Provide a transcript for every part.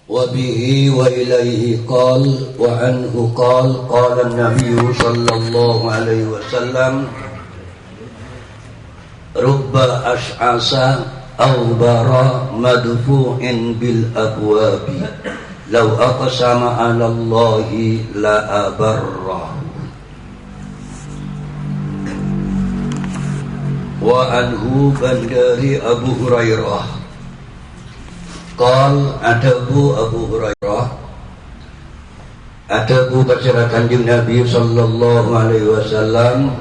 وبه وإليه قال وعنه قال النبي صلى الله عليه وسلم رب أشعث أغبر مدفوع بالأبواب لو أقسم على الله لأبره. وعنه dari Abu Hurairah qal adabu Abu Hurairah adabu baca kanjeng Nabi sallallahu alaihi wasallam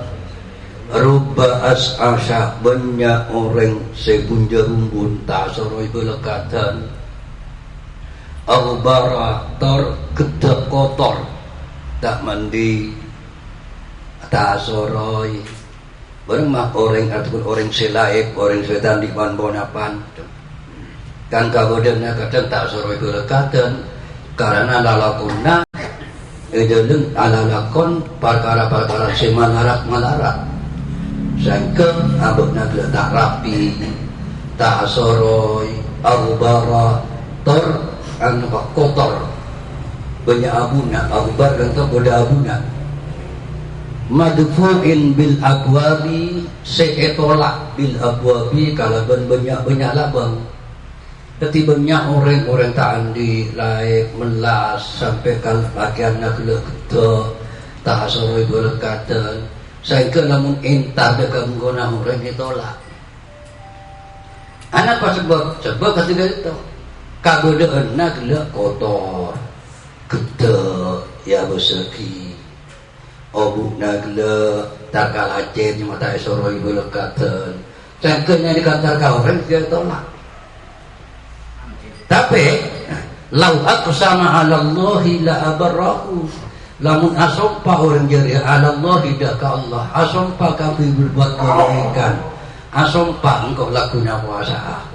rubba as'asha banyak orang sebunja rumbun tak soroi belekatan aghbara tor gedek kotor tak mandi tak soroi bareng mah orang ataupun orang selaik orang setan di pan-ponapan kan kabodena kadang tak soroi belekatan karena lalakonna edeleng alalakon perkara-perkara semalarak-malarak sangkeng abotna tak rapi tak soroi aghbara tor anu kotor banyak abuna aghbar kan boda abuna madfu'in bil abwabi seetolak bil abwabi kalaban banyak labang ketibanya orang-orang tak andi laik melas sampai kal pakaiannya gede tak soroi berkatan saya ke namun entar dekat mengguna orang ditolak anak pas sebab ketika itu kagodean nak gelak kotor gede ya bersegi obuk nak gelak tak kalacen mata soroi berkatan saya ke nya dikantar kau orang dia tolak. Tapi lau aqsama 'ala Allahi la abarahu lamun asompa orang jari 'ala Allahi dak ka Allah asompa kami berbuat kebaikan asompa engkau lakukan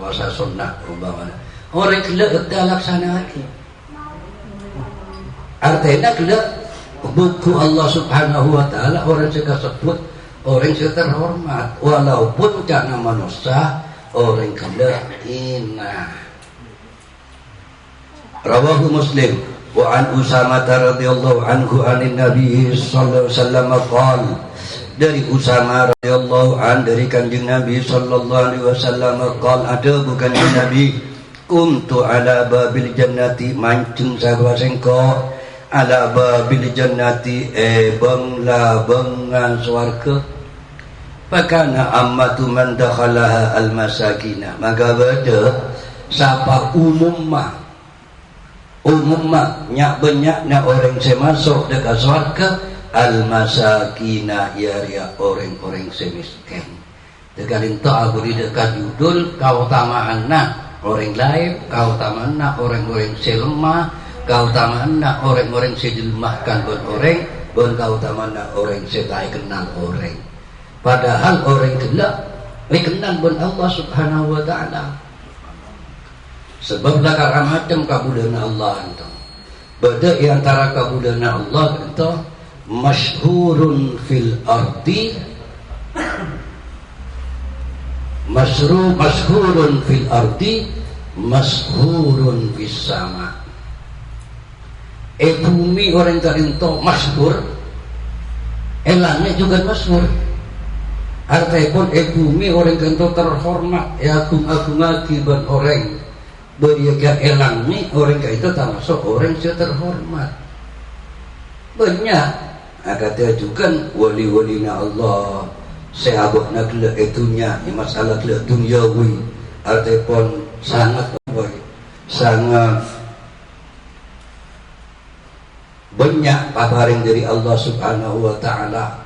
puasa sunnah umpamanya orang kelak tak laksana lagi artinya kelak buku Allah subhanahu wa ta'ala orang yang sebut orang yang terhormat walaupun karena manusia orang kelak inah. Rawahu Muslim wa an Usamah radhiyallahu anhu anin Nabi sallallahu alaihi wasallam qala dari Usamah radhiyallahu an dari kanjeng Nabi sallallahu alaihi wasallam qala ada bukan Nabi kuntu ala babil jannati mancung sarwa sengko ala babil jannati bangla bengan swarga pakana ammatu man dakhalaha al masakina maka bada sapa umumma nyak banyaknya orang semasuk dekat surga al-masakina ya orang-orang semiskin dekat itu aburi dekat judul kautamaanna orang lain kautamaanna orang-orang selemah kautamaanna orang-orang sejelemahkan bon kautamaanna orang setai kenal orang padahal orang gelap kenal bon Allah subhanahu wa ta'ala sebab lakar macam kabulana Allah itu beda antara kabulana Allah itu masyhurun fil ardi masyhurun fil ardi masyhurun fis sama bumi orang karinto masyhur langit juga masyhur artinya pun bumi orang karinto terhormat agung-agung akibat orang beriaga elang ni orang itu termasuk orang yang terhormat banyak kata juga wali-walina Allah sehabak nak gelak itunya masalah gelak duniawi artipun sangat banyak kabarin dari Allah subhanahu wa ta'ala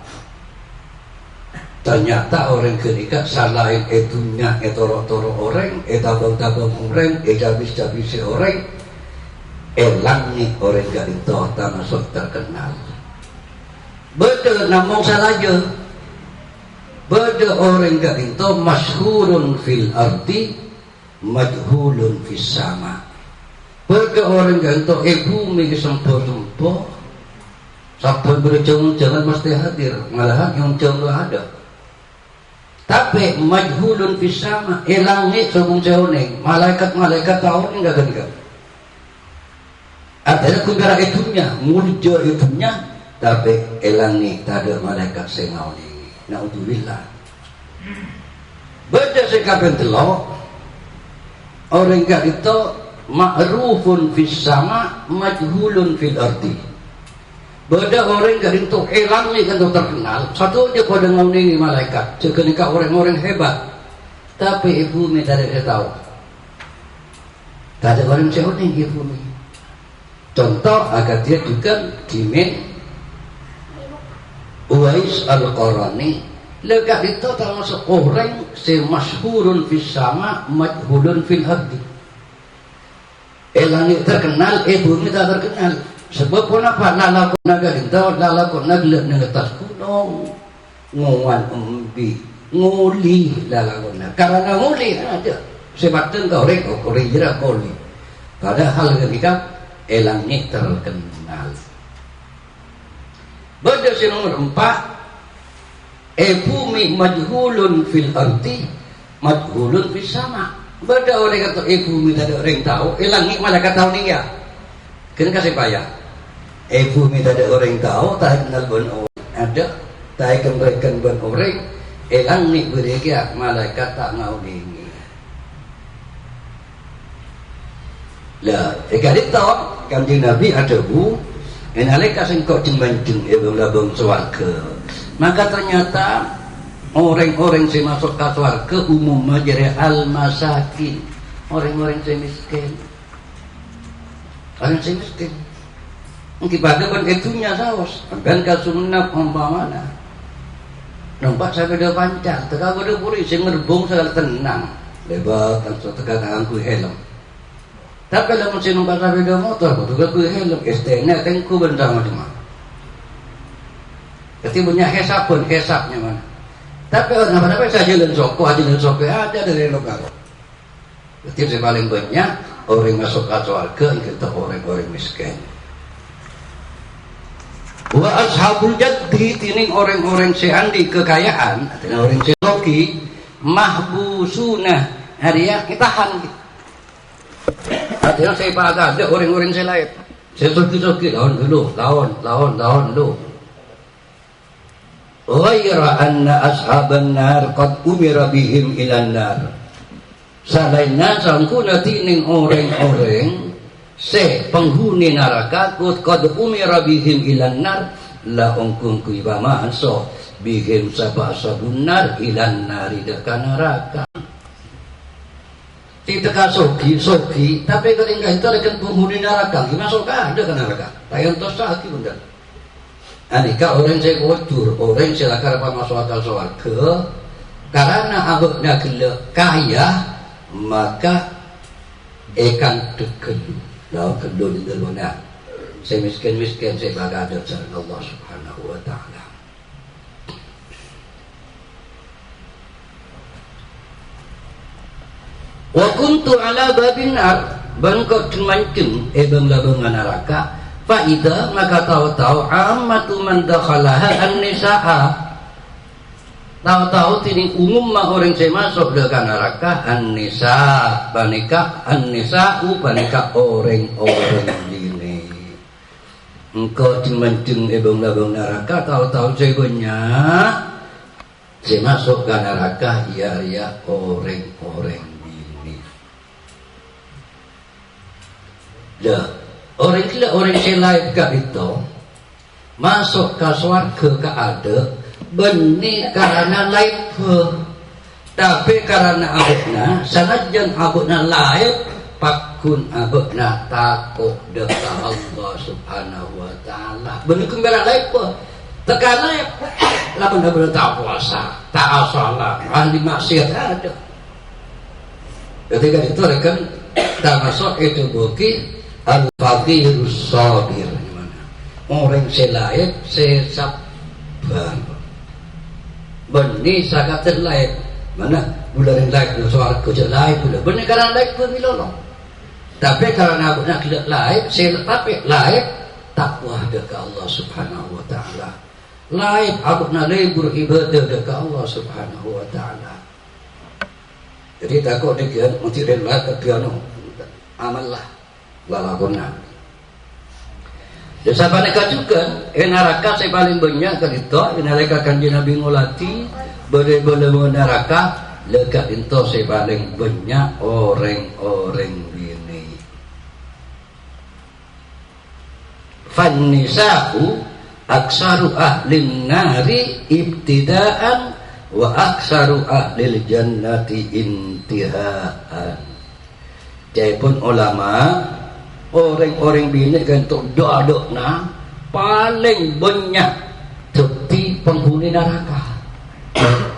ternyata orang ketika salahin itunya etoro-toro orang etabang-tabang orang ejabis-jabisi orang elang nih orang gak itu termasuk terkenal betul namun salah betul orang gak itu masyhurun fil ardi majhulun fis sama betul orang gak itu bumi kesempo-sempo sampai berjauh-jauh mesti hadir malahan yang jauh ada tapi majhulun fis sama langit sebung jauh malaikat tahu enggak kan Artinya kumpara itunya, mulja itunya, tapi elang ni tak ada malaikat sengau ni. Naudzubillah. Baca sekapen telok, orang kat itu ma'rufun fis sama, majhulun fil ardi. Beda orang kat itu elang ni kan terkenal. Satu dia pada ngau ni malaikat. Sekenika orang-orang hebat. Tapi ibu ni tak ada tahu. Tak ada orang cakap ni ibu ni. Contoh agar dia juga dimin Uwais Al-Qarani. Lekat itu termasuk orang semasyhurun fis sama majhulun fil ardi. Elang terkenal, ibu ni tak terkenal. Sebab pun apa? Lalakon naga itu, lalakon naga di atas gunung, nguan umbi, nguli lalakon naga. Karena nguli ada. Sebabnya orang jerak nguli. Padahal ketika elang ni terkenal. Pada nomor 4, bumi majhulun fil ardi, majhulun fis sama. Pada orang kata bumi tak ada orang tahu, elang ni malah kata tahu ni ya. Kena kasih payah. Bumi tak ada orang tahu, tak kenal pun orang ada, tak kenal pun orang. Elang ni berikah malaikat tak ngau ni. Lah, jika ditahu kanjeng Nabi ada bu, enalika sengkau cembancung labung swarga. Maka ternyata orang-orang yang masuk ke swarga umumnya jadi al-masakin, orang-orang yang miskin. Orang yang miskin. Mungkin pada pun itunya saus. Dan kasunap umpamana. Nampak saya pada pancar, teka pada puri, saya merbung segala tenang. Lebat, teka tanganku helm. Tapi kalau saya nampak saya pada motor, betul ku helm, STN, tengku benda macam. Ketika punya hesap pun, hesapnya mana. Tapi apa-apa saya jalan soko ada dari lokal. Ketika saya paling banyak, orang masuk ke surga, kita orang-orang miskin. Wa ashabul jaddi, tining orang-orang seandi kekayaan, artinya orang seloki, mahbusuna, hariya kitahan. Artinya saya pada ada orang-orang saya lain. Saya soki-soki lawan dulu. Ghaira anna ashaban nar qad umira bihim ilan nar. Selainnya sangkuna tining orang-orang penghuni neraka qad umira bihim ilan nar la ongkung kuiba ma'aso bihim sabun nar ilan nari dekat neraka. Tidak soki, tapi ketika itu ada penghuni neraka, masuk ada ke neraka. Tayan tos lagi bunda. Anika orang saya kotor, orang silakan apa masuk akal surga, karena abadnya kaya, maka ikan tekelu, lalu kedua di dalamnya. Saya miskin, saya bagi adab dari Allah Subhanahu Wa Taala. Wa kuntu ala babin nar, bangkot mancung labung neraka. Faida maka tahu-tahu ammatu man dakhalaha an-nisaa. Tahu-tahu tining umum mah orang saya masuk dekat neraka an-nisa, banika an-nisa'u banika orang-orang ini. Engkau mancung labung neraka, tahu-tahu saya banyak saya masuk ke neraka ya orang-orang. Dah, orang selain kat itu masuk ke surga ke ada benih karena lain tapi karena abutna sanajan abutna lain pakun abutna takut dekat Allah Subhanahu Wa Taala benih kembali lain tekanan lah benar-benar tak puasa tak salat ahli maksiat ada ketika itu rekan tak masuk itu bukit al-faqirus sabir. Orang selain sabar. Benih sangat terlain. Mana bulan lain ke surga je lain pula. Benih karena lain pun milolong. Tapi karena aku nak lain, tapi lain takwa dekat Allah Subhanahu Wa Taala. Lain aku nak lebur ibadah dekat Allah Subhanahu Wa Taala. Jadi takut dia mesti rela ke piano. Amallah lalakona Desa paneka juga, neraka saya paling banyak kerita, neraka kanjeng Nabi ngolati, boleh neraka, lekat itu saya paling banyak orang-orang bini. Fannisa'u aksaru ahlin nari ibtidaan wa aksaru ahlil jannati intihaan. Jadi pun ulama orang-orang bini kan untuk doa-doa paling banyak jadi penghuni neraka.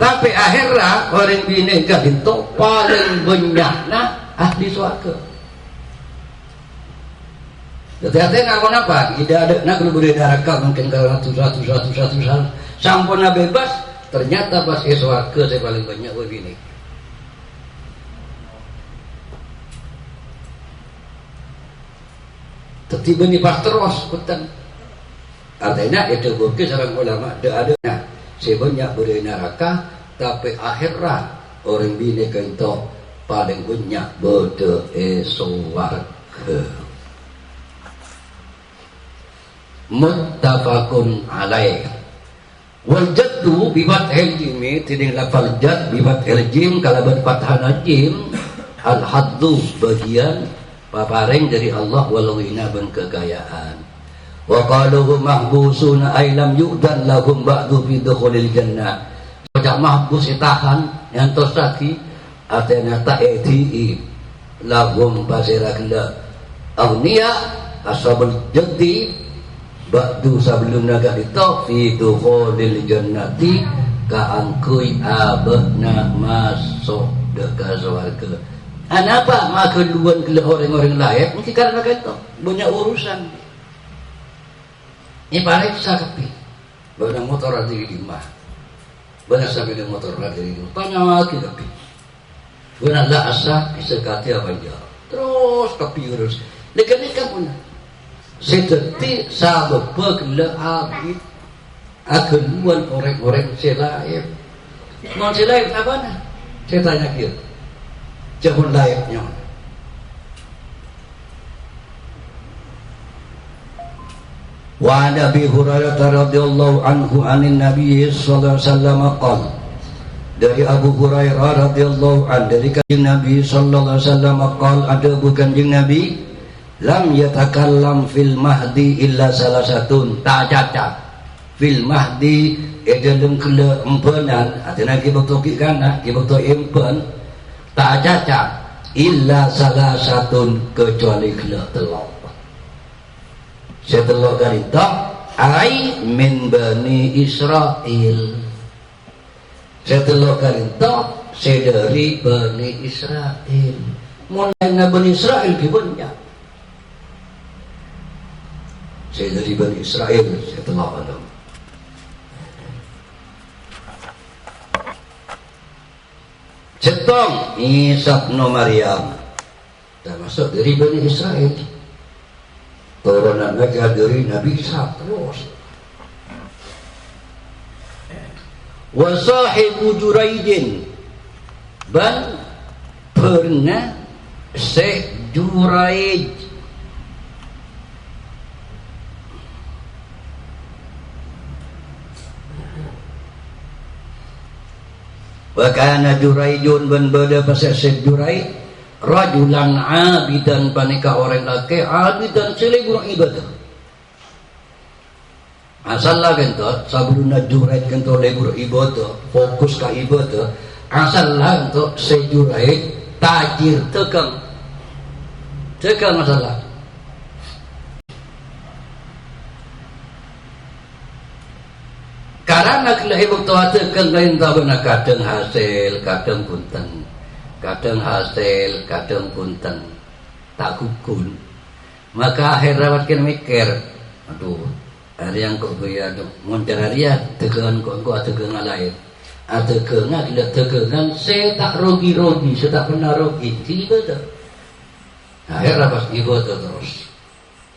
Tapi akhirnya orang bini kan itu paling banyak ahli surga. Hati-hati ngakon apa? Tidak ada nak lu beri neraka mungkin kalau satu sampurna bebas ternyata pas ke surga saya paling banyak bini. Tiba-tiba pas terus hutan. Artinya itu bukti seorang ulama ada sebanyak beri neraka, tapi akhirnya orang bini kento paling banyak berde surga. Muttafaqun alaih. Wal jaddu bi fathil jim, tiding lafal jadd bi fathil jim kalaban fathana jim, al haddu bagian paparing dari Allah walau inaban kekayaan. Wa qaluhu mahbusuna ay lam yu'dan lahum ba'du fi dukhulil jannah. Pajak mahbus itahan yang tosaki artinya ta'iti lahum basirakla awniya ashabul jaddi ba'du sebelum naga itu fi dukhulil jannati kaangkui abadna masuk dekat surga. Kenapa maka duluan ke orang-orang lain? Mungkin karena itu banyak urusan. Ini paling sakepi. Banyak motor ada di rumah. Banyak sampai di motor ada di rumah. Tanya lagi tapi. Banyak lah asa sekati apa aja. Terus tapi urus. Lekan pun. Seperti sahabat berkelah abid. Ageluan orang-orang selain. Mau selain apa nak? Saya tanya dia. Jangan layaknya. Wa an Abi Hurairah radhiyallahu anhu anin Nabi sallallahu alaihi wasallam qala. Dari Abu Hurairah radhiyallahu anhu dari kanjeng Nabi sallallahu alaihi wasallam qala, ada bukan kanjeng Nabi lam yatakallam fil mahdi illa salasatun, tak cacat fil mahdi dalam kela empenan artinya kita betul kan kita betul empen tak cacat illa salasatun kecuali kela telok. Saya telok dari tak ai min bani Israel. Saya telok dari tak saya dari bani Israel. Mulai bani Israel kibanyak. Saya dari bani Israel. Saya telok dalam. Cetong Isa bin Maryam termasuk dari bani Israel. Turunan mereka dari Nabi Isa terus. Wa sahibu Juraidin dan pernah Syekh Juraid wa kana Juraidun ban bada pasal Syekh Juraid rajulan abidan panika orang laki abidan selebur ibadah asal lah kentot sebelum Juraid kentot lebur ibadah fokus ke ibadah asal lah kentot Juraid tajir tegang masalah karena kelahi waktu tegang lain tahu nak kadang hasil kadang punten kadang hasil, kadang punten tak kukun. Maka akhir rawat kan mikir, aduh, hari yang kok gue ada monteria tegangan kok tegangan lain, tegangan tidak tegangan, saya tak rogi, saya tak pernah rogi, tiba tu. Akhir rawat ibu terus,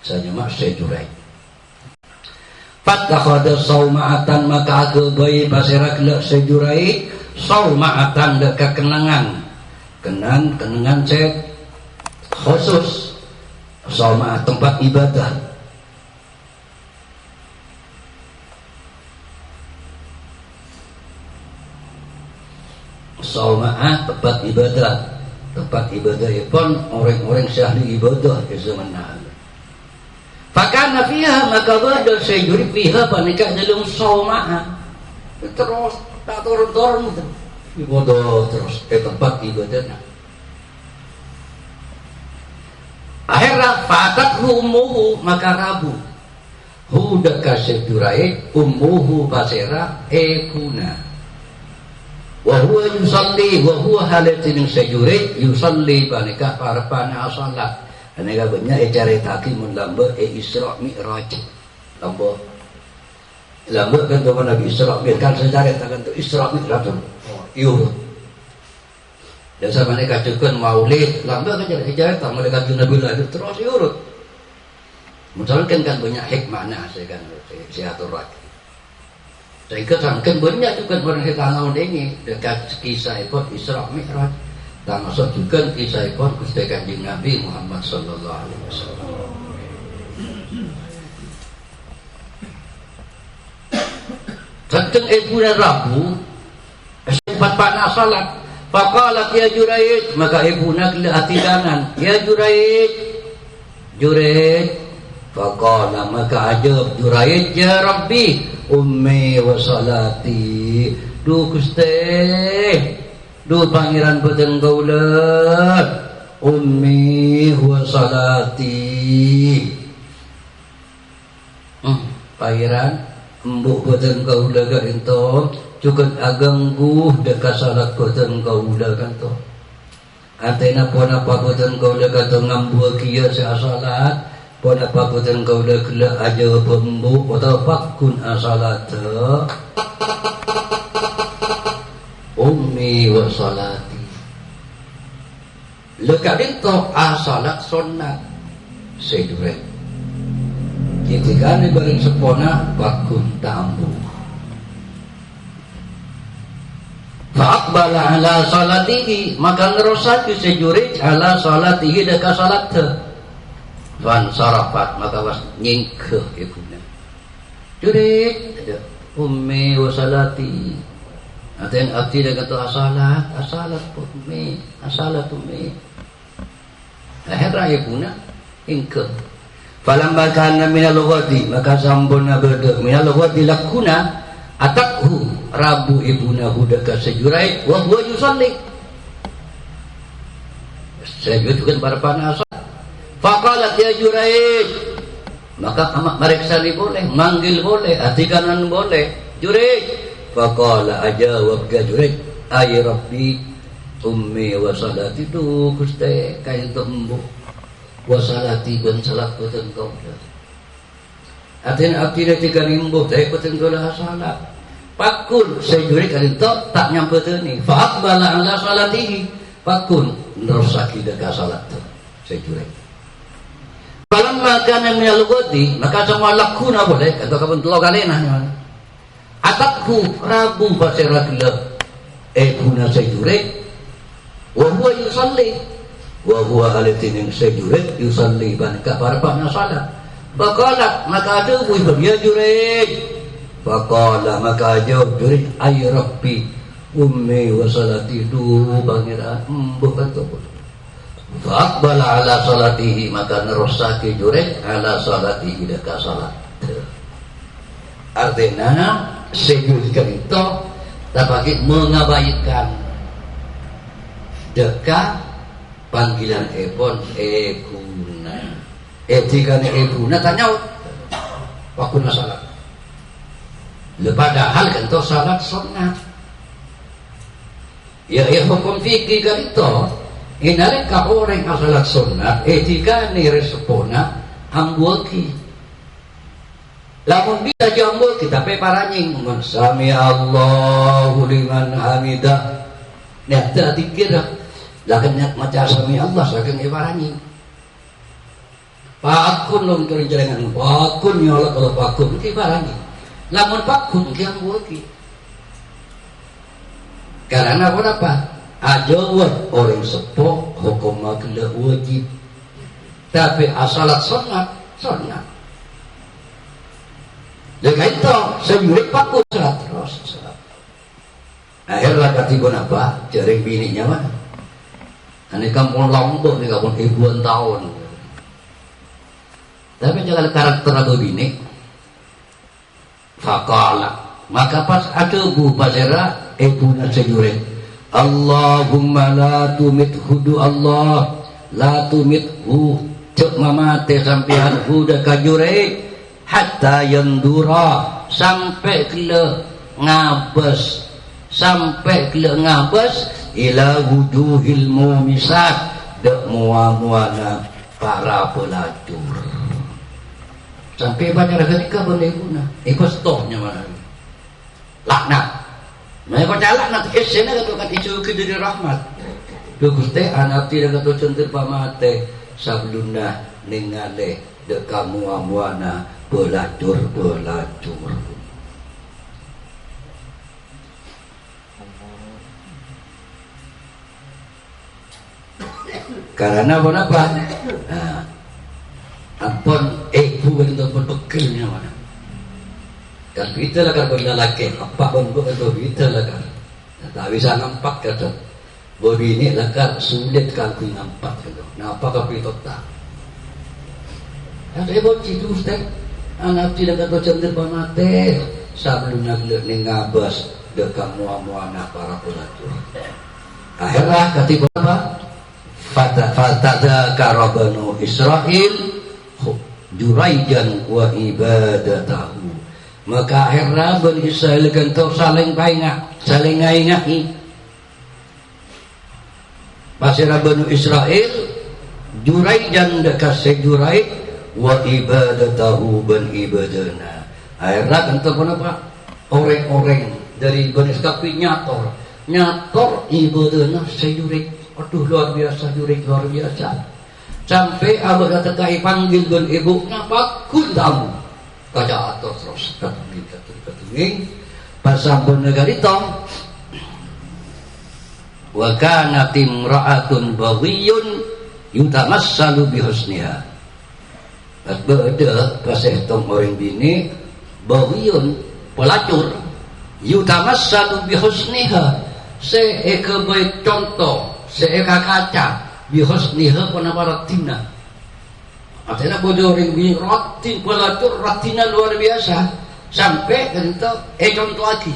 saya nyemak saya jurai. Fattakhadha sauma'atan maka kebayi pasirak le saya jurai, sauma'atan dekat kenangan. Kenangan saya khusus sama tempat ibadah jamaah tempat ibadah pun orang-orang syahli ibadah ke zaman now. Fakana fiha maka bada sejuri fiha panika dalam saumaah terus tak turun-turun ibadah terus ke tempat ibadahnya. Akhirnya fatat ummuhu maka rabu huda kasjurai ummuhu basira ekuna wa huwa yusalli wa huwa halatin sejuri yusalli panika parpana salat. Anega banyak caritaki mun lamba Isra Mi'raj. Lamba kan tu Nabi Isra kan sejarah takkan tu Isra Mi'raj. Iyo. Dan sama ni kacukan maulid, lamba kan sejarah tak mulai kacu Nabi lagi terus urut. Misalkan kan banyak hikmahnya saya kan siatur lagi. Saya kan banyak juga orang hitangau ini dekat kisah itu Isra Mi'raj. Dan masuk juga kisah ikon Gusti Kanjeng Nabi Muhammad sallallahu alaihi wasallam. Tentang bulan Rabu sempat panas salat. Faqalat ya Jurayd, maka ibuna kila hati kanan. Ya Jurayd. Faqala maka ajab Jurayd, ya Rabbi, ummi wa salati. Duh Gusti duh pangeran boten kaula ummi wa salati. Pangeran embuk boten kaula ka ento cukup aganggu dekat salat boten kaula kan to. Artinya pun apa boten kaula ka to ngambu kieu sa salat pun apa boten kaula kala aja pembuk atau fakun asalata ummi wa salati. Lekat itu salat sunat sedure. Ketika ni bareng sepona bakun tambu. Faqbala ala salatihi maka ngerosaki sejure ala salatihi deka salat. Fan sarafat maka was nyingkeh ibuna. Jurit ada ummi wa salati. Aten abdi dah kata asalat ummi. Akhirnya ibuna ingkeh. Falamma kana minal ghadi maka sambuna bada minal ghadi lakuna atakhu rabu ibuna hudaka sejurai wa huwa yusalli. Sejud kan para panas. Faqalat ya Jurayd maka mereka boleh manggil boleh hati kanan boleh Jurayd. Faqala ajawab Jurayd ay Rabbi ummi wa salati tu Gusti kain tembu wa salati ban salat boten kaula. Atin abdi ketika nimbuh teh boten kaula salat. Pakun sejure kalin tak nyampe teuning. Fa aqbala ala salatihi. Pakun nerusaki deka salat sejure. Falamma kana minal ghadi maka semua lakuna boleh atau kapan telo kalena. Atakku rabu basiratillah ibuna sejure wa huwa yusalli wa huwa alatin sejure yusalli ban kafarna salat. Faqala maka ada ya Jurayd. Faqala maka jawab Jurayd ay Rabbi ummi wa salati du pangeran bukan tu. Faqbala ala salatihi maka nerusake Jurayd ala salatihi deka salat. Artinya sejujurnya itu dapat mengabaikan dekat panggilan epon ekuna. Etika ekuna tanya wakuna salat. Padahal kan itu salat sunat. Ya hukum fikih kan itu. Inalika orang salat sunat etika ni respona ambuaki. Lamun bisa jambul kita pe paranying mun sami Allahu liman hamidah. Nek tak dikira lakan nyak maca sami Allah saking paranying. Pakun lum keur jalangan pakun nyolot kalau pakun ki paranying. Lamun pakun ki ambul ki. Karena apa? Ajawat orang sepuh hukum makna wajib. Tapi asalat sunat. Dengan itu sejurut pakut salat terus salat. Akhirnya katipun apa? Jaring bininya mana? Ini kampung Lombok, ini kampung ribuan tahun. Tapi jangan karakter Abu bini. Faqala, maka pas ada bu pasera ibunya sejurit. Allahumma la tumithu Allah, la tumithu cek mamate sampean huda kajure hatta yandura sampai kele ngabes ila wujuhil mumisat dek muamuana para pelacur sampai banyak ketika berleguna ikut stopnya mana laknat mereka laknat esena katakan isu kediri rahmat Gusti anak tidak kata centir pamate sabluna ningale dek muamuana pelacur karena apa? Nah, ampun ibu bentuk pekelnya mana? Kan kita lah kan benda laki, apa pun bukan kita lah kan. Tak bisa nampak kata. Bodi ini lah kan sulit kan ku nampak kata. Napa kau itu tak? Ada ibu citu Ustaz. Anak tidak kata centil pamate. Sebelum nak ngabas dekat muamuana para pelacur. Akhirnya ketiba apa? Fatadzakara banu Israil Juraijan wa ibadatahu. Maka akhirnya Bani Israel kentuk saling ngaingai. Pasirah Banu Israel Juraijan dekat sejurai wa ibadatahu ban ibadana. Akhirnya kentuk apa? Orang-orang dari Bani Israel nyator ibadana sejurai. Aduh luar biasa jurik luar biasa. Sampai abah kata kai panggil gon ibu ngapa kun tamu. Kaca atur terus katunging pasampun negari tong. Wa kanat imra'atun baghiyun yutamassalu bi husniha. Beda paseh tong orang bini baghiyun pelacur yutamassalu bi husniha. Seeka baik contoh seeka kaca bihusniha panapa ratina. Artinya bodoh orang bini ratin pelacur ratina luar biasa sampai kento contoh lagi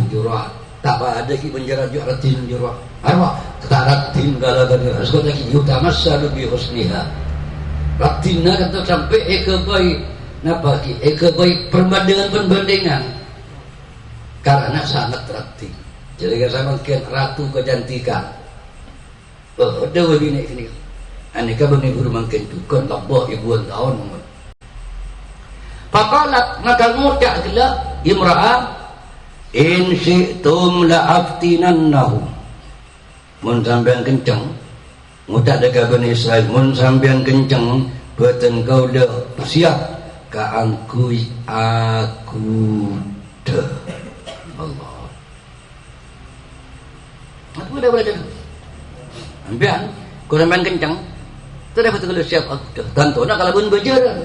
jurah tak ada ki penjara juga ratin jurah arwah tak ratin gala-gala sekolah lagi yutamassalu bihusniha ratina kento sampai eka baik napa ki eka baik perbandingan karena sangat ratin. Jadi saya mungkin ratu kecantikan. Ada begini ini. Aneka bani guru mungkin tukun lebah ribuan tahun. Faqalat maka ngucap gila imra'ah in syi'tum la'aftinannahu. Mun sampean kenceng ngucap dekat Bani Israel mun sampean kenceng beten kau dah siap ka angkui aku dah. Allah. Aku dah belajar. Ambian, kau main kencang. Tu dah betul siap aku dah. Tentu nak kalau pun berjalan.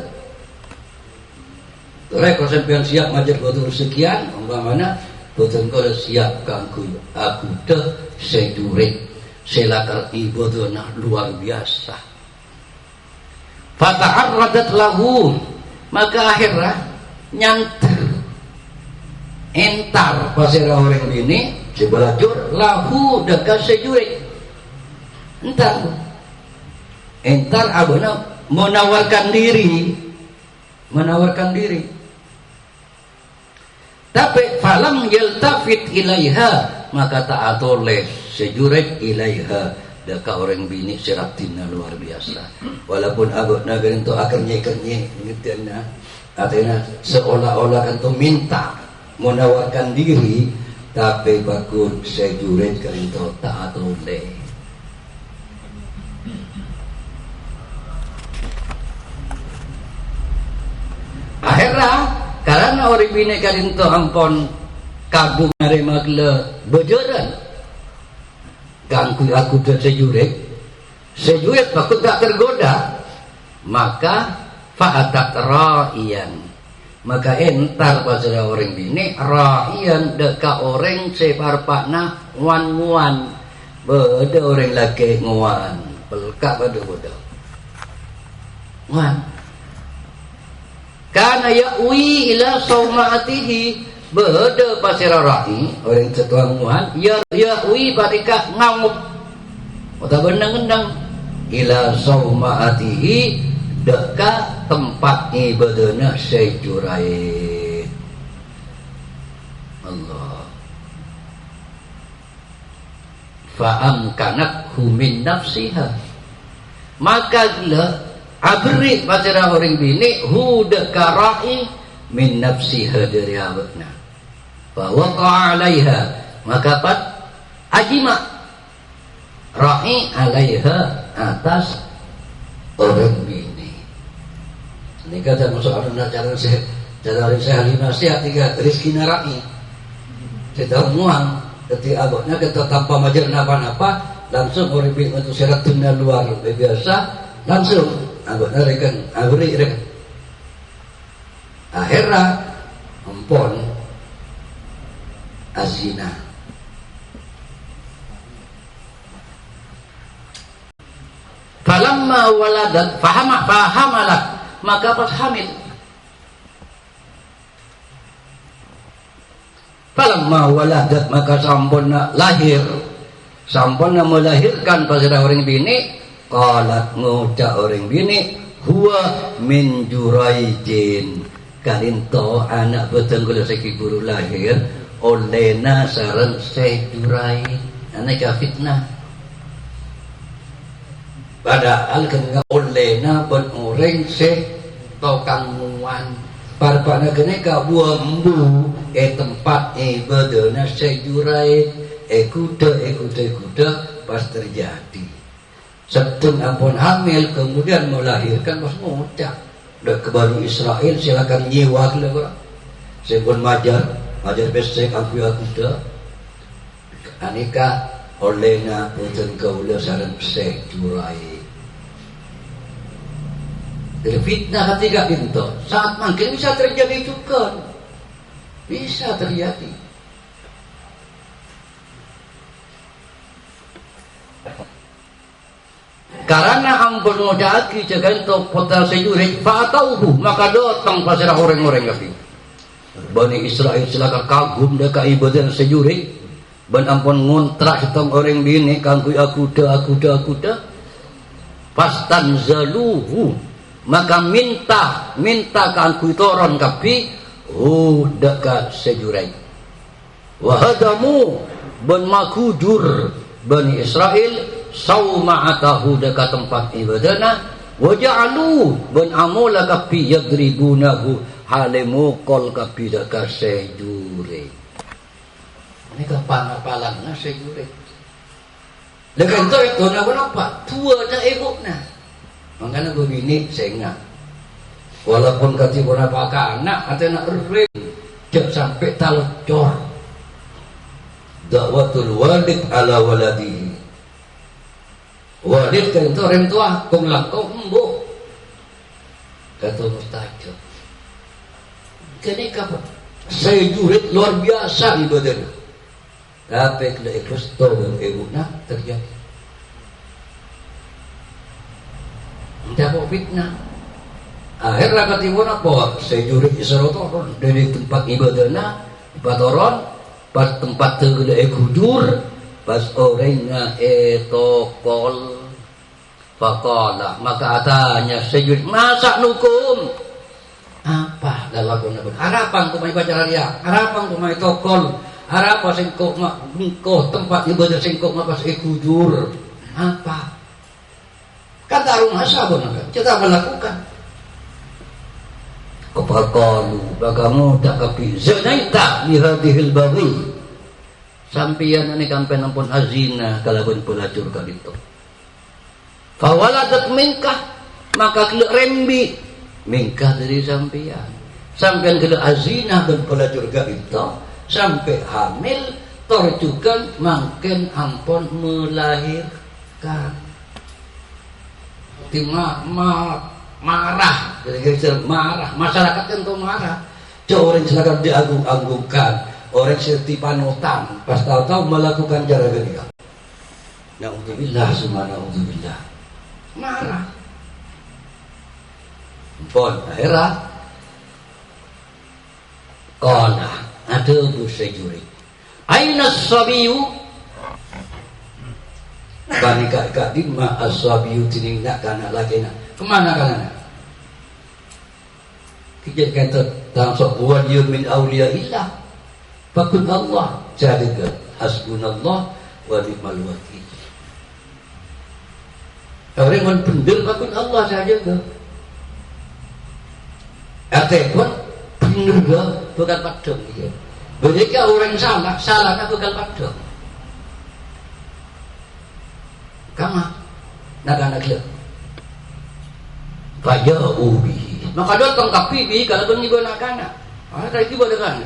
Terus kalau sampean siap ngajar betul sekian, umpamanya betul kau siap kangku aku dah sejurik, selakar ibadah nak luar biasa. Fata'arradat lahu, maka akhirnya nyantar, entar pasirah orang ini. Sebelajur lahu dekat sejurik entar abuna menawarkan diri tapi falam yaltafit ilaiha maka tak atoleh sejurik ilaiha dekat orang bini seratina luar biasa walaupun abuna gerinto akhirnya ngetena artinya seolah-olah kan tu minta menawarkan diri tapi bakun sejurit kerinto tak atoleh. Akhirnya karena orang bini kerinto ampon kagum nari magle bojoran ganggu aku dan sejurit bakun tak tergoda maka fa'atat ra'iyan maka entar pasara orang bini ra'ian deka orang separpakna nguan beda orang laki nguan pelkak pada bodoh nguan karena ya'wi ila sawma'atihi beda pasara ra'i orang setua nguan ya'wi parika ngamuk atau benang-benang ila sawma'atihi deka tempat ibadahnya sejurai Allah fa'amkanathu min nafsiha maka gila abri pasirah orang bini hu deka ra'i min nafsiha dari awakna bahwa alaiha maka pat ajima ra'i alaiha atas orang bini. Ini kata masuk ada cara saya nasihat tiga rizki narai. Kita muang ketika abadnya kita tanpa majar napa-napa langsung orang bin untuk syarat dunia luar biasa langsung abadnya rekan abri rekan. Akhirnya ampun azina. Falamma waladat fahamalat maka pas hamil falamma waladat maka sampurna lahir sampurna melahirkan pasirah orang bini qalat ngucap orang bini huwa min juraijin kalinto anak betenggul seki buru lahir olena sareng sejuraij anak fitnah padahal kena olehna beroreng se tokang muan parpana kena ka buah embu tempat ibadahna sejurai kuda pas terjadi setun ampun hamil kemudian melahirkan pas ngucap udah ke Bani Israel silakan nyewa kira sebun majar besek aku kuda anika olehna pun kaula sareng sejurai. Jadi fitnah ketika itu saat mungkin bisa terjadi juga, bisa terjadi. Karena ampun ngojaki jaga itu potel sejurik, fatauhu maka datang pasirah orang-orang kafir. Bani Israel silakan kagum deka ibadah sejurik, ban ampun ngontrak setong orang bini kangku akuda. Pastan zaluhu maka minta kangku toron kapi deka sejurai. Wahadamu ban makujur Bani Israel sauma'atahu deka tempat ibadana waja'alu ban amula kapi yadribunahu halemu kol kapi deka sejure. Ini kepangapalan na sejure. Dengan itu na kenapa? Tua na ibu na. Makanya begini saya walaupun kati berapa anak atau nak rem jangan sampai talcor dakwatul walid ala waladihi walid kan itu rem tua kong langkau embo kata mustajab kenapa saya jurit luar biasa ibadahnya tapi kalau ikhlas tolong ibu nak terjadi tidak mau fitnah. Akhirnya ketimbun apa? Saya juri isarotoron dari tempat ibadahnya, patoron, pas tempat tegede kudur, pas orangnya tokol, fakola maka atanya sejuri masa nukum apa dalam pun harapan kumai baca dia, harapan kumai tokol, harapan singkok mak tempat ibadah singkok mak pas kudur apa? Kata rumah sahabat kita melakukan kepakalu bagamu tak kapi zanaita lihadihil baghi sampian ini kampen ampun azina kalabun pelacur kalito fawaladat minkah maka kelak rembi minkah dari sampian kelak azina dan pelacur kalito sampai hamil terjukan makin ampun melahirkan marah, marah masyarakat tentu marah Orang silakan diagung-agungkan, orang seperti panutan, pas tahu-tahu melakukan cara gini. Na'udzubillah, subhanallah, marah. Pun akhirnya qala ada Abu Sajuri aina as-sabiyu bani kakak di ma as-sabiyu tindak kana lagi kemana kana kita kata tangsok waliyun min awliyaillah fakun Allah jadikan hasbunallah wa ni'mal wakil orang yang benar fakun Allah saja ke artinya benar bukan padang ya. Mereka orang salah, salahnya bukan padang. Kamu nak lihat. Kaya ubi. Maka datang kapibi kalau pun juga nak kana. Ada lagi boleh kan?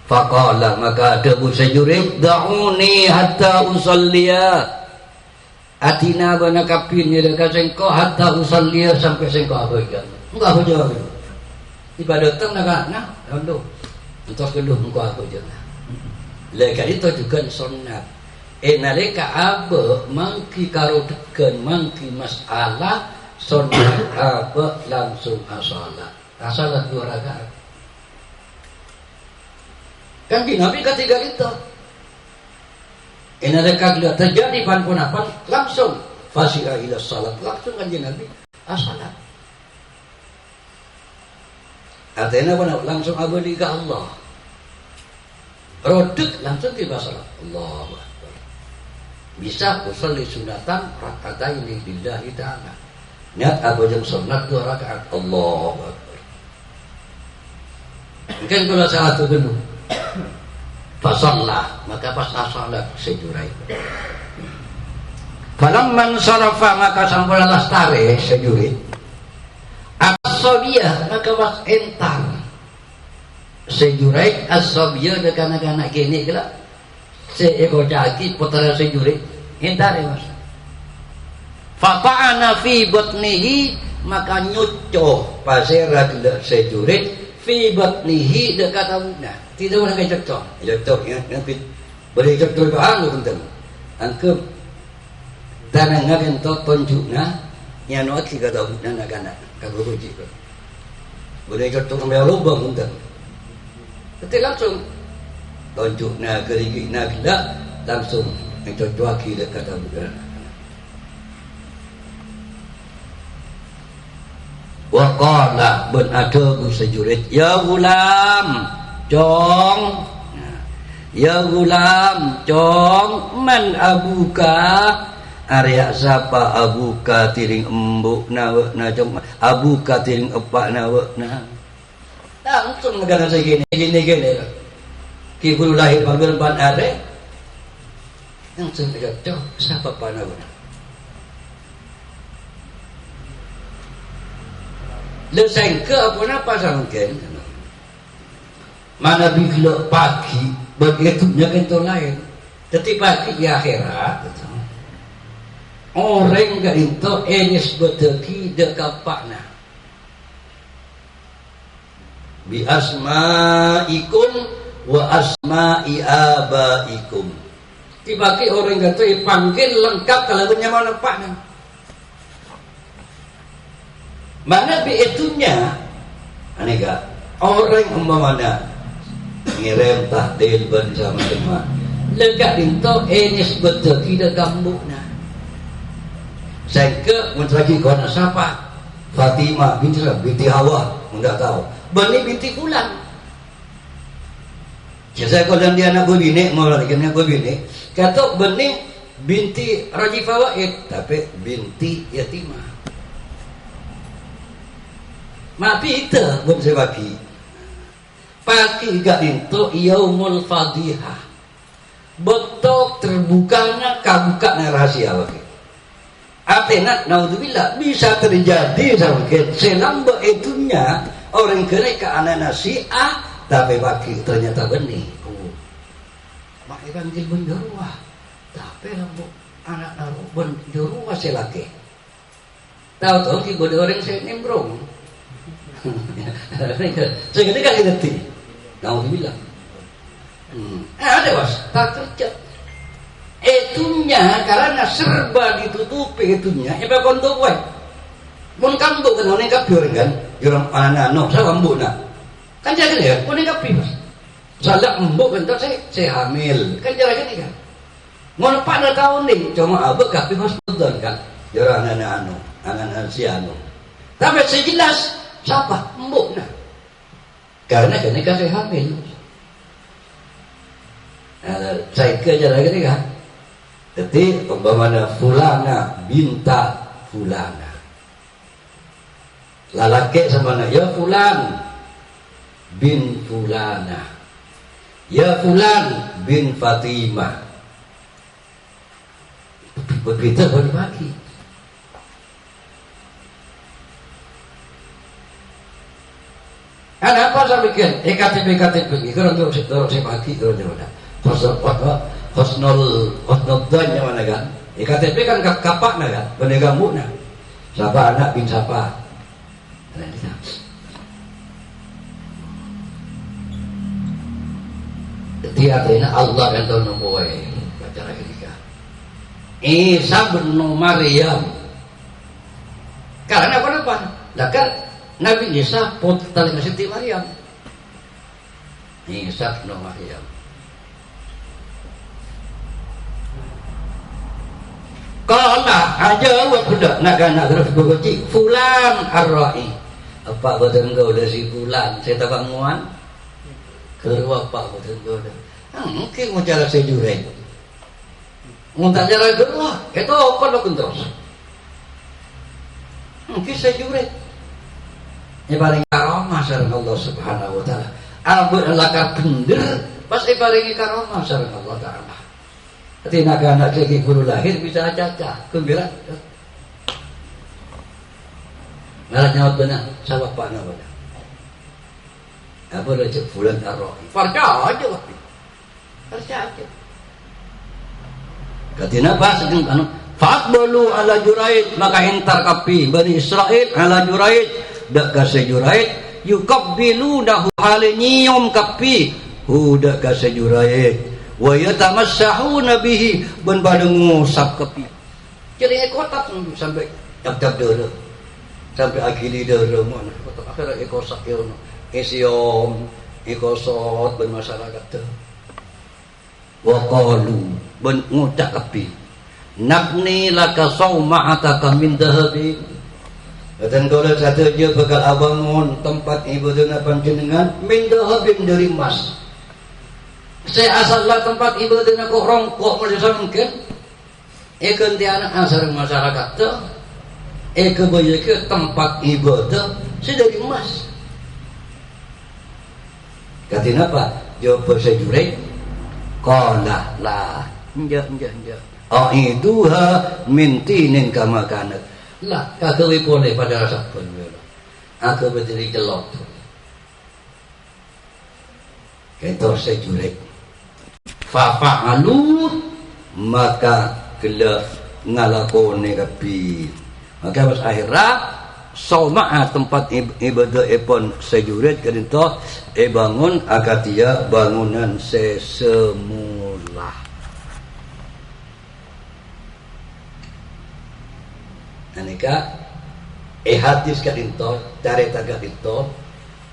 Faqala maka ada Abu Sajuri da'uni hatta usalliya. Atina bana kapin ni dekat sengko hatta usalliya sampai sengko apa kan? Enggak apa jawab. Ibadah datang nak lalu untuk keluh muka aku je. Leka itu juga sunnah. Nalika apa mangki karo degen mangki masalah sunnah apa langsung asalah. Asalah 2 rakaat. Kan di Nabi ketiga itu. Nalika terjadi pan-pan langsung fasiha ila salat langsung kan di Nabi asalah. Artinya apa? Langsung abadi ke Allah. Rodek langsung tiba salat. Allahu Akbar. Bisa usolli sunatan rakataini lillahi ta'ala. Niat apa jam sunat 2 rakaat. Allahu Akbar. Mungkin kalau salat itu dulu. Fasallah. Maka pas salat sejurai. Falamman sarafa maka sampuralah stare sejuri. As-sabiyah maka was entar sejurai as-sabiyah de kanak-kanak kini kala seekor jaki putra sejurai entar mas fata'ana fi batnihi maka nyucoh pasera tidak sejurai fi batnihi dekat abuna tidak boleh cocok ya nanti boleh cocok ke anu tentang angkep tanah ngagen to tunjukna nyano kita tahu anak-anak kalau rujuk boleh cocok sampai lubang entah nanti langsung tunjuk nak gerigi nak tidak langsung cocok kita kata bukan waqala ben ada sejurit ya gulam cong ya gulam cong man abuka Arya siapa abuka tiring embuk nawa na jom abuka tiring epak nawa na langsung negara segini gini kibul lahir panggilan ban are langsung cocok siapa panawa leseng ke apa sangken mana bila pagi begitunya kento lain tetapi pagi di akhirat orang gak itu enes beteki dekapakna bi asma'ikum wa asma'i abaikum dibagi orang kata panggil lengkap kalau punya mana pakna mana bi itunya aneh gak orang umpamanya ngirim tahdil bersama teman lega itu enes beteki dekambukna saya mentragi kau nak siapa Fatimah binti Hawa enggak tahu Bani binti Fulan saya kalau dia anak gue bini mau lagi anak gue bini kata Bani binti Raji Fawaid tapi binti yatimah mapi itu bukan saya pagi gak itu yaumul fadihah betul terbukanya kabukanya rahasia lagi artinya naudzubillah bisa terjadi sampai selamba itunya orang kira ke anak Syiah tapi bagi ternyata benih makai panggil benderuah tapi lampu anak naruh benderuah selaki tahu-tahu ibu orang saya nimbrong Sehingga dia kan ngerti. Alhamdulillah. Ada bos, tak kerja. Itunya karena serba ditutupi itunya. Iba konto buat. Mun kambu kan orang kapi orang kan, orang anak-anak saya kambu nak. Kan jaga ya, orang kapi bos. Salah embuk kan saya hamil. Kan jaga ni kan. Mun pada tahun ni cuma abek kapi bos betul kan. Orang anak-anak, anak-anak si anu. Tapi sejelas siapa embuk nak. Karena kan saya hamil. Saya kerja lagi ni kan. Jadi umpamanya fulana binta fulana. Lalaki sama nak ya fulan bin fulana. Ya fulan bin Fatimah. Begitu berbagi. Ada apa saya bikin? KTP kalau untuk saya bagi kalau ada. Husnul dhannya mana kan? KTP kan kapak nak kan? Penegak mukna. Siapa anak bin siapa? Tiada Allah yang tahu nombor baca lagi nikah. Isa bin Maryam. Karena apa? Lah kan Nabi Isa putra Siti Maryam. Isa bin Maryam. Kalau aja buat budak nak terus bergoci fulan ar-ra'i. Apa betul engkau dah si fulan? Saya tak banguan. Keluar apa betul engkau dah? Mungkin mau cara saya jurai. Mau tak cara kedua, itu apa nak terus? Mungkin saya jurai. Ini paling karamah sareng Allah Subhanahu Wa Taala. Abu lakar bener, pas paling karamah sareng Allah Taala. Ketika anak lagi baru lahir bisa caca, gembira. Malah nyawat benar, sahabat pak nama. Apa dah cek bulan ar-ra'i. Percaya aja waktu. Percaya aja. Ketika bahas dengan Fa'aqbalu ala Juraid, maka hentar kapi Bani Israel ala Juraid, dak kasih Juraid yukabbilunahu hale nyium kapi dak kasih Juraid. Wa yatamassahuna bihi ban pada ngusap kepi. Jadi ekotak sampai cap-cap dulu. Sampai akhiri dulu mana kotak akhirnya ekosak yo. Esiom, ekosot ban masyarakat tu. Wa qalu ban ngucap kepi. Nabni laka sawma'ataka min dhahabin. Dan kalau satu dia bakal abangun tempat ibadah panjenengan min dhahabin dari emas. Saya asallah tempat ibadah kok rongkok macam mungkin. Ikan tiada asal masyarakat tu. Banyak tempat ibadah saya dari emas. Kata apa? Jawab bahasa Jurek. Qala lah. Enggak. Aiduha min tinin kama kanat. Lah, kagak boleh pada rasa pun. Aku berdiri celok. Kata saya Jurek. Fa'alu maka gelap ngalakone kapi. Maka pas akhirnya sauma'a tempat ibadah epon sejuret kadento bangun akatia bangunan sesemula. Anika hadis kadento carita kadento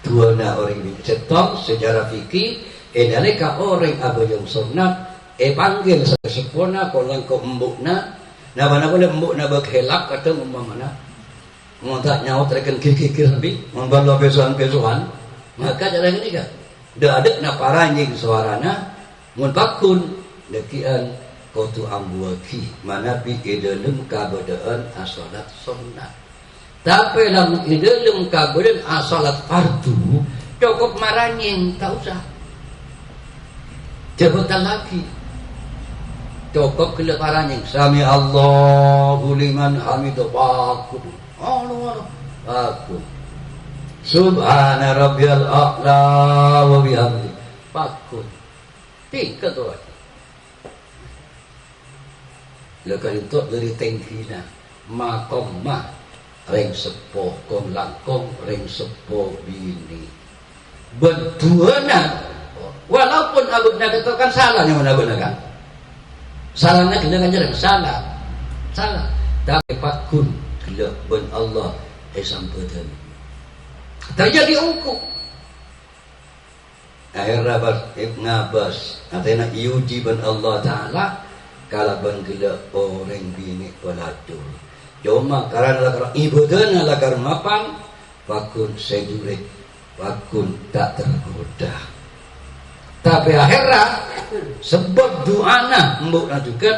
dua na orang ini cetok sejarah fikih. Nalika orang abayang sunat panggil sa sepona kulang ko embukna na mana embukna baghelak atau umpamana ngontak nyaut rekan kikir lebih membalo pesuan maka jalan ini kan dah ada na paranjing suarana mun bakun dekian kotu ambuaki mana pi dalam kabadaan asalat sunat tapi dalam dalam kabadaan asalat fardu cukup maranying tak usah jabatan lagi cukup keleparannya sami Allahu liman hamidah pakun pakun subhana rabbiyal a'la wa bihamdi pakun tiga tu lagi lekas itu dari tengkina makomah ring sepo kong langkong ring sepo bini berduana walaupun abuna katakan salahnya mana abuna kan salahnya kena kan jarang salah tapi pakun gila ben Allah sampaikan terjadi hukum akhirnya Ibn Abbas artinya iuji ben Allah Ta'ala kalau ben gila orang bini pelacur cuma karena ibadahnya lakar mapan fakun sejurik fakun tak tergoda tapi akhirnya sebab doana mbok juga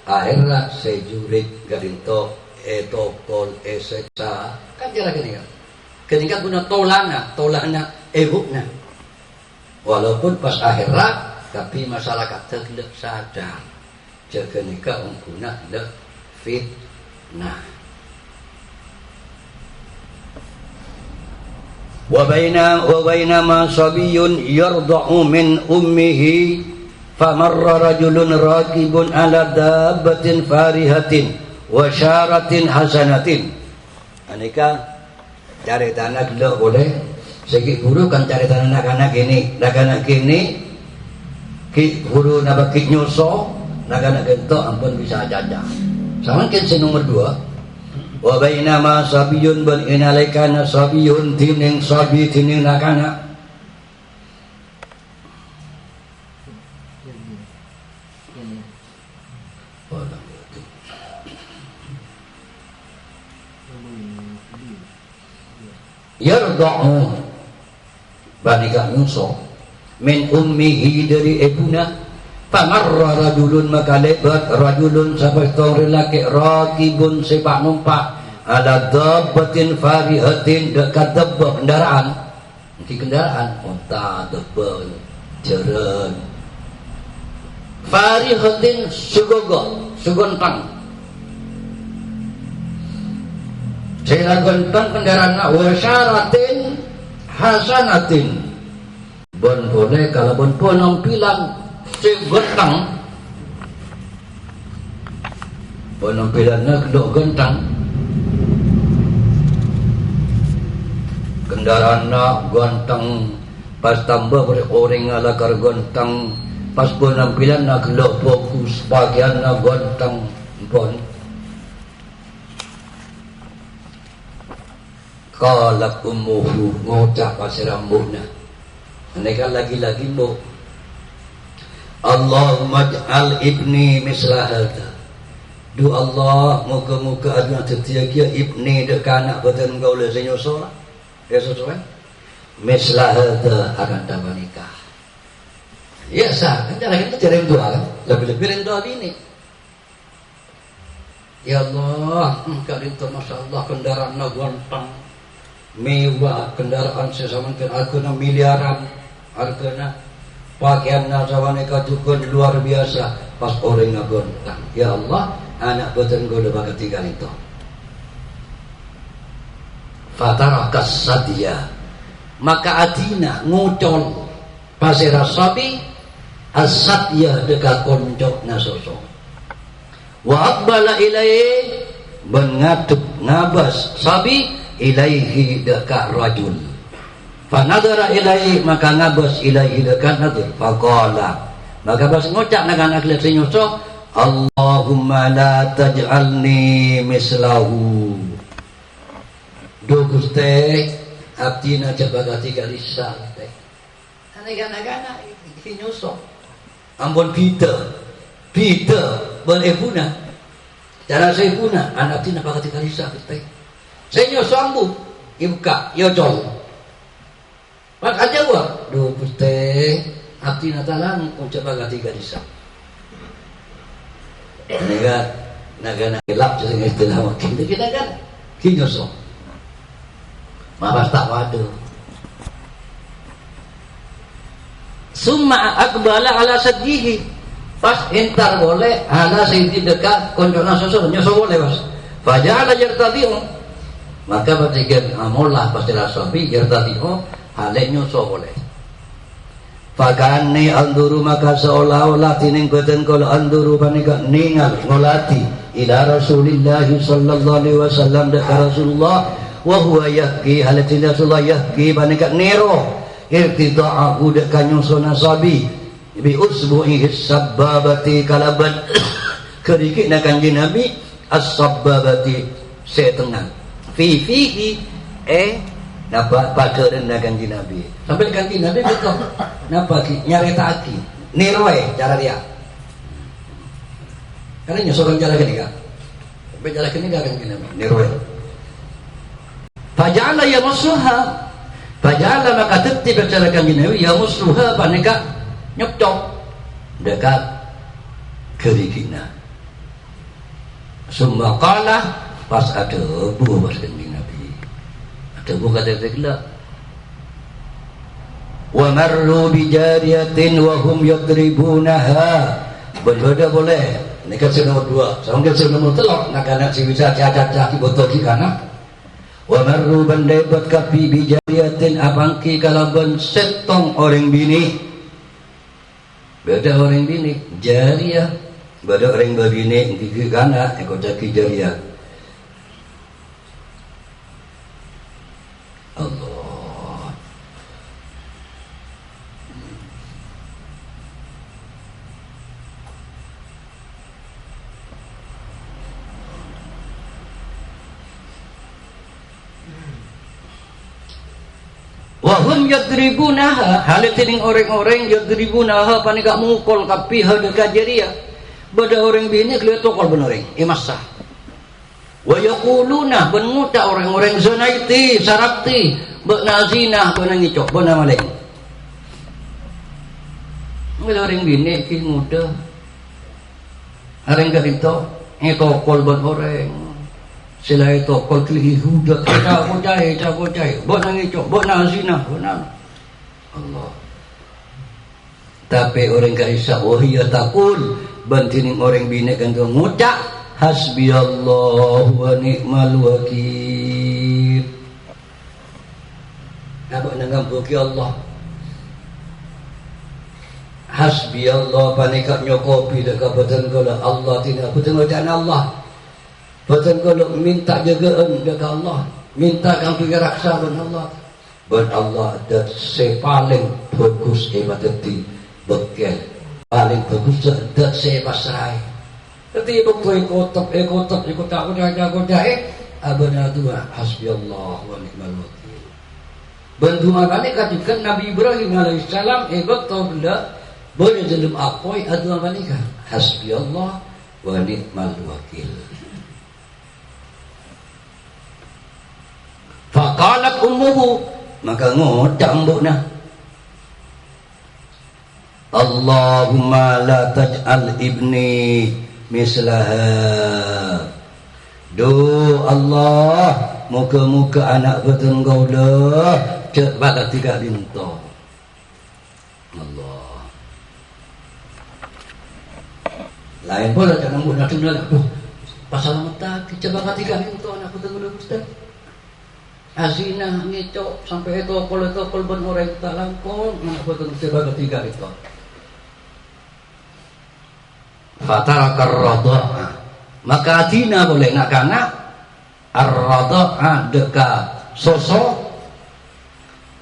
akhirnya sejurik garinto etokol eseksa kan cara ketika guna tolana ebukna walaupun pas akhirnya tapi masyarakat tidak sadar jaga nikah guna le fitnah wa bainama sabiyyun yarda'u min ummihi famarra rajulun raqibun ala dabbatin farihatin wa syaratin hasanatin anika cari tanah gelo boleh segi guru kan cari tanah nak-anak gini ki guru nabaki nyoso nak-anak gento ampun bisa jajah sama kan nomor 2 wa bainama sabiyun bal inalaikana sabiyun tining sabi tining nakana yarda'u banika nyuso min ummihi dari ibuna famarra rajulun maka lebat rajulun sampai tong lelaki rakibun sepak numpak ala dabbatin farihatin dekat debba kendaraan unta debba jeren farihatin sugontang saya gontang kendaraan wa syaratin hasanatin bon boleh kalau bon penampilan segentang penampilannya kedok gentang kendaraannya ganteng pas tambah orang alakar ganteng pas penampilannya kedok fokus bagiannya ganteng pun kalak umuhu ngocak pasir rambutnya mereka lagi-lagi mau Allahumma ja'al ibni misla hadha du Allah muka-muka aduna tetiakia ibni deka anak badan kau le senyo sola ya sesuai misla hadha akan tambah nikah ya sah kan cara kita cara yang doa kan lebih-lebih yang doa bini ya Allah kali itu Masya Allah kendaraan ganteng mewah kendaraan sesama kan harganya miliaran harganya pakaian nasawaneka juga luar biasa pas orang ngagontang ya Allah anak badan gue udah bakal tinggal itu fatarakas sadia maka adina ngucol pasira sabi as-sadia dekat koncok nasoso wa aqbala ilaihi mengadep ngabas sabi ilaihi dekat rajul fanadara ilaihi maka ngabas ilaihi dekat nadir faqala maka pas ngocak nak-anak lihat senyuso Allahumma la taj'alni mislahu do Gusti abdina jabaga tiga lisan teh anak-anak senyuso ampun bida berebuna cara sebuna anak tina baga tiga lisan teh senyuso ambu ibuka yojol maka jawab do Gusti abdina talang ucap baga tiga lisan naga gelap jadi istilah makin kita kan kinyoso mabas tak waduh summa akbala ala sadihi pas entar boleh ala sayyidi dekat konjona sosok nyoso boleh pas faja'ala yartadi'u maka bertiga amullah pasti rasabi yartadi'u hale nyoso boleh Fakani anduru maka seolah-olah tining beten kalau anduru panika ningal ngolati ila Rasulillah sallallahu alaihi wasallam dekat Rasulullah wa huwa yahki halatin Rasulullah yahki banika nero irtida'ahu dekat nyusuna sabi bi usbuhi sababati kalaban kedikit nak kanjeng Nabi as-sababati setengah fihi napa pada rendah kanjeng Nabi sampai kanjeng Nabi betul napa nyarita aki niroe cara dia karena nyosokan jalan gini kan sampai jalan gini gak kanjeng Nabi niroe faja'ala ya musuha faja'ala maka tetib cara kanjeng Nabi ya musuha paneka nyepcok dekat kerikina summa qala pas ada bu pas kanjeng Nabi ada bu kata tegla wa marru bi jariyatin wa hum yadribunaha berbeda boleh nekat nomor 2 sampai nomor 3 nak anak si bisa cacat caki botol ki kana wa marru bandebat kapi bi jariyatin abangki kalaban setong orang bini beda orang bini jariyah beda orang babine ki kana eko caki jariyah Allah wahum yadribunaha halitin orang-orang yadribunaha panika mukul kapiha dekat jariyah beda orang bini kelihatan tokol benoreng imasa wa yaquluna benuta orang-orang zanaiti sarapti bena zina bena ngicok bena maling beda orang bini ki muda areng garito tokol ben orang sila tokol kli huda ta kocai bena ngicok bena zina bena Allah tapi orang kaisa wahia takul bantining orang bini kan ngucap hasbiyallahu wa ni'mal wakil nabak nangampuki Allah hasbiyallah panika nyokopi dekat betul kalau Allah tidak betul dan Allah betul kalau minta jagaan dekat Allah minta kang pikir raksa ben Allah ben Allah dat sepaling bagus ibadati bekel paling bagus dat se pasrai tapi betul ikut aku jaga abana dua hasbiyallah wa ni'mal wakil bentungan balik katakan Nabi Ibrahim alaihissalam betul benda boleh dalam akoi adu balik hasbiyallah wa ni'mal wakil faqalat ummuhu maka ngodak mbokna Allahumma la taj'al ibni mislaha do Allah muka-muka anak betul kau dah cek bakal tiga bintu Allah lain pula jangan mudah tunda lah pasal mata kita bakal tiga bintu anak betul kau Ustaz azina ngicok sampai itu kol ben orang tak langkon anak betul bakal tiga bintu fatarakar radha maka atina boleh nak kana ar-radha deka sosok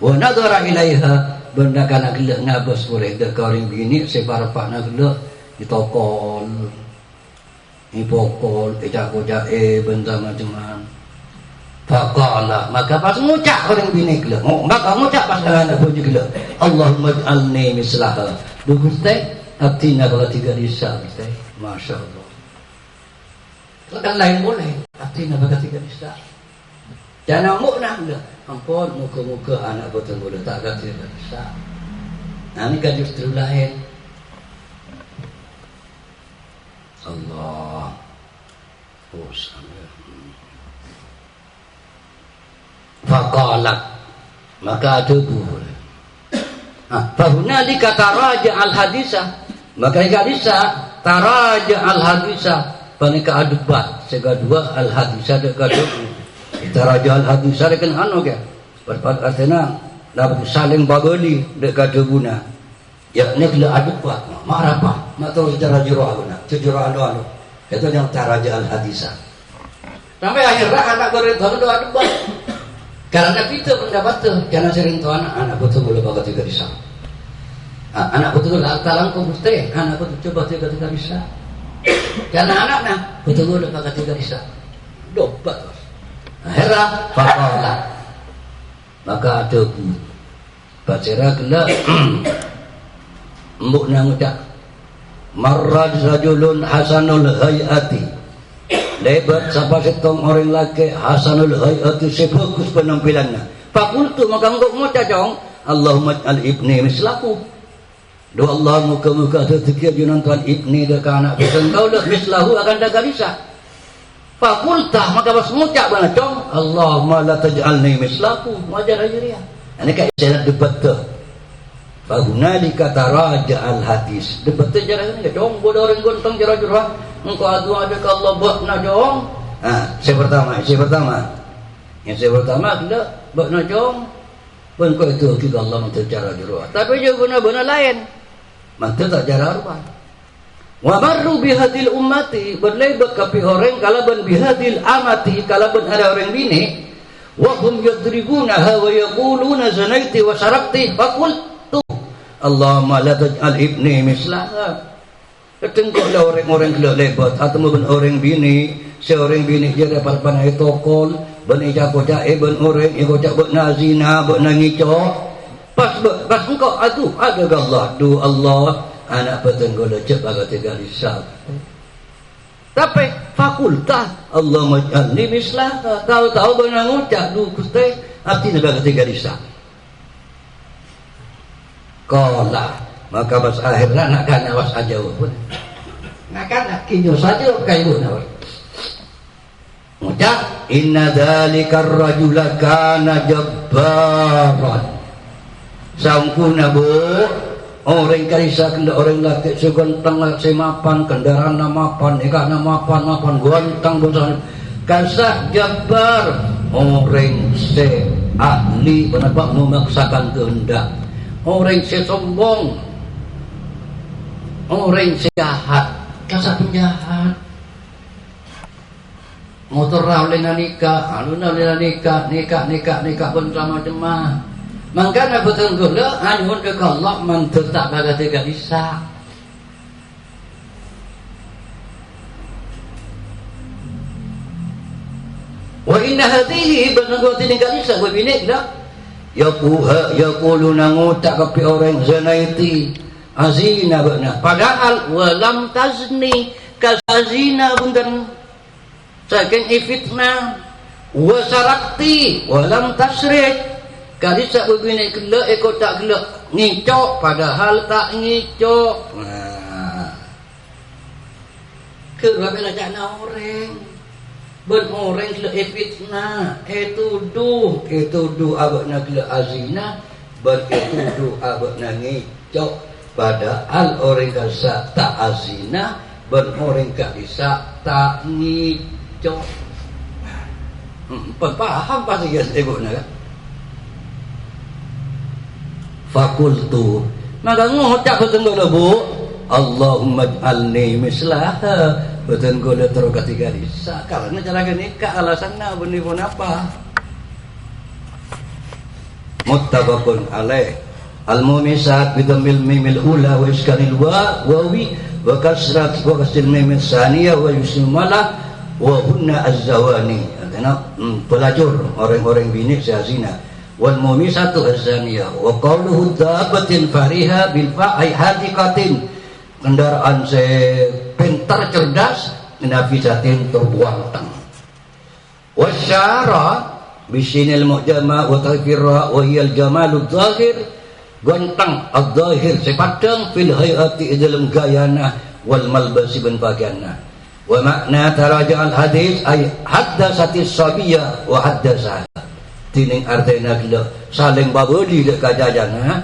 wa nadara ilaiha benda kana gelak ngabas boleh deka orang bini separpak nak gelak ditokol dipokol ejak-ojak benda macam-macam faqala maka pas ngucap orang bini gelak maka ngucap pas anak bojo gelak Allahumma ij'alni mislaha bagus teh atina kalau tiga disa Masya Allah kan lain boleh atina kalau tiga disa jangan muknah dah ampun muka-muka anak betul boleh tak akan tiga disa nah ini kan justru lain Allah faqalat maka ada boleh fahunalika taraja al-hadisah maka hadisah taraja al-hadisah panika adubat segadua al-hadisah dekadu taraja al-hadisah dekan anu ke berpat artinya dapat saling bagoli dekadu guna yakni kala adubat marapa mak tahu secara jero aguna sejero anu Itu yang taraja al-hadisah. Sampai akhirnya anak berintuan doa debat. Karena itu pendapat tuh, jangan sering tuh anak betul boleh bakat tiga bisa. Anak betul talang kau mesti, anak betul coba tiga bisa. Karena anaknya betul boleh bakat tiga bisa. Dobat. Akhirnya fakolah. Maka ada bacera kena mbok nang ucap marrad rajulun hasanul hayati lebat sapa setong orang laki hasanul hayati sebagus penampilannya fakultu maka engkau ngucap dong Allahumma al ibni mislaku doa Allah muka-muka tertikir junantuan ibni deka anak pesan kau dah mislahu akan daga bisa fakultah maka pas ngucap bana dong Allahumma la taj'alni mislaku wajar aja dia ini kayak saya debat tuh Fahunalika taraja al-hadis. Debatnya jarang ni dong, bodoh orang gontong jarang-jarang. Engkau adu ada ke Allah buat na dong. Saya pertama. Yang saya pertama kita buat na dong. Engkau itu kita Allah mantul jarang-jarang. Tapi juga benar-benar lain. Mantul tak jarang-jarang. Wa marru bihadil ummati berlebat kapi orang kalaban bihadil amati kalaban ada orang bini. Wa hum yadribunaha wa yaquluna zanaiti wa sarakti faqul Allahumma la taj'al ibni mislaha. Ketengkoklah orang-orang kelak lebat atau mungkin orang bini, seorang bini dia dapat panai tokol, bani cakocak ben orang ikocak buat nazina, buat nangico. Pas engkau aduh ada Allah, do Allah anak petenggol lecet agak tiga risal. Tapi fakultah Allahumma ij'alni mislaha. Tahu-tahu benar ngucap du Gusti artinya agak tiga risal. Kola maka pas akhirnya nak kan awas aja pun nak kan kinyo saja kayu nawar ngucap inna dzalika ar-rajula kana jabbaran sangkuna bu orang karisa kenda orang laki seganteng semapan kendaraan namapan ikan namapan gontang bosan kasah jabbar orang se ahli kenapa memaksakan kehendak orang sombong, orang jahat, kasar penjahat. Motor lena nikah, aluna lena nikah pun sama jemaah. Mangkana betul gula, anyun ke Allah mantul tak baga tiga bisa. Wa inna hatihi benangguti tiga bisa, gue binik dah. Yaquluna ngutak kapi orang zanaiti azina bana padahal walam tazni kazina bundan saking ifitna wasarakti walam tasrik kali sak begini kelak ekor tak kelak ngicok padahal tak ngicok kerana nak nak orang orang kelak fitnah tuduh abak nak kelak azina tuduh abak nak ngicok padahal orang kasa tak azina orang kasa tak ngicok paham pasti ya ibu nak fakultu maka ngucap betul bu Allahumma ij'alni mislaha betul gula terus ketiga disa karena cara nikah alasannya benih pun apa muttafaqun alaih al-mumisat bidhammil mimil ula wa iskanil wawi wa kasrat wa kasril mimil saniyah wa yusmala wa hunna az-zawani karena pelacur orang-orang bini sazina wal mumisatu az-zaniyah wa qawluhu dhabatin fariha bil fa'i hadiqatin kendaraan pintar cerdas nafisatin terbuang tang wasyara bisinil mu'jama wa tafirra wa hiya al-jamalud zahir ganteng al-zahir sepadang fil hayati dalam gayana wal malbasi ben bagianna wa makna taraja al-hadis ay haddasatis sabiyya wa haddasa tining artena gila saling babodi dek kajajana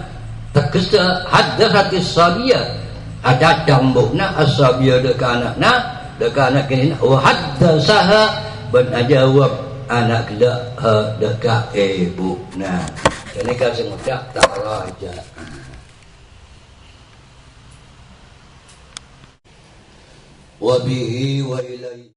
tegese haddasatis sabiyya ada dambukna asabiyah dekat anak ini wa haddasaha ban ajawab anak dekat ibu nah ini kan semudah tak raja wa bihi wa ilaihi